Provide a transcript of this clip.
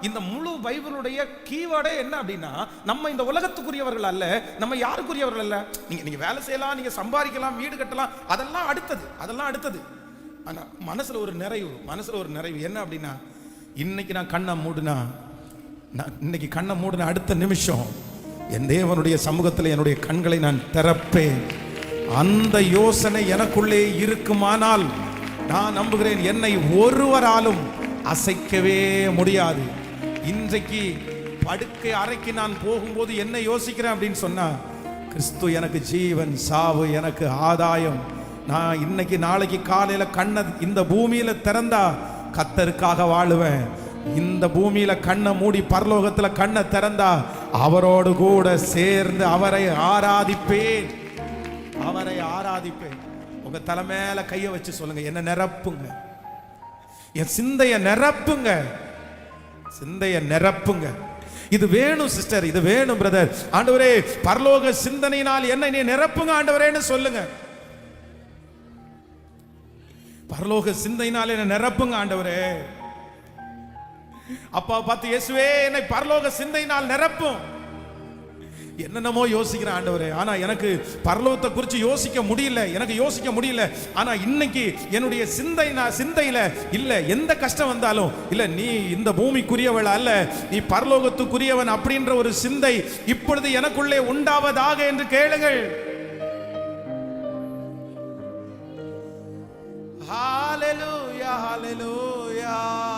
இந்த முழு பைபிளுடைய கீவேர்டே என்ன அப்படின்னா, நம்ம இந்த உலகத்துக்குரியவர்கள் அல்ல, நம்ம யாருக்குரியவர்கள் அல்ல. நீங்க வேலை செய்யலாம், நீங்க சம்பாதிக்கலாம், வீடு கட்டலாம், அதெல்லாம் அடுத்தது. ஆனா மனசுல ஒரு நிறைவு என்ன அப்படின்னா, இன்னைக்கு நான் கண்ணை மூடினா அடுத்த நிமிஷம் என் தேவனுடைய சமூகத்தில் என்னுடைய கண்களை நான் திறப்பேன். அந்த யோசனை எனக்குள்ளே இருக்குமானால் நான் நம்புகிறேன், என்னை ஒருவராலும் அசைக்கவே முடியாது. இன்றைக்கு படுக்கை அறைக்கு நான் போகும்போது என்ன யோசிக்கிறேன் அப்படின்னு சொன்னா, கிறிஸ்து எனக்கு ஜீவன், சாவு எனக்கு ஆதாயம். நான் இன்னைக்கு நாளைக்கு காலையில கண்ணை இந்த பூமியில திறந்தா கர்த்தருக்காக வாழுவேன். இந்த பூமியில கண்ணை மூடி பரலோகத்துல கண்ணை திறந்தா அவரோடு கூட சேர்ந்து அவரை ஆராதிப்பேன். உங்க தலை மேல கைய வச்சு சொல்லுங்க, என்ன நிரப்புங்க, என் சிந்தைய நிரப்புங்க. இது வேணும் சிஸ்டர், இது வேணும் பிரதர். ஆண்டவரே, பரலோக சிந்தனையினால் என்னை நீ நிரப்புங்க ஆண்டவரேன்னு சொல்லுங்க. பரலோக சிந்தையினால் என்னை நிரப்புங்க ஆண்டவரே. அப்பா பார்த்து, இயேசுவே என்னை பரலோக சிந்தையினால் நிரப்பும். என்னென்னமோ யோசிக்கிறேன் ஆண்டவரே, ஆனா எனக்கு பரலோகத்தை குறித்து யோசிக்க முடியல. ஆனா இன்னைக்கு என்னுடைய சிந்தையில இல்ல, எந்த கஷ்டம் வந்தாலும் இல்ல, நீ இந்த பூமிக்குரியவள் அல்ல, நீ பரலோகத்துக்குரியவன் அப்படின்ற ஒரு சிந்தை இப்பொழுது எனக்குள்ளே உண்டாவதாக என்று கேளுங்கள். ஹalleluya, hallelujah.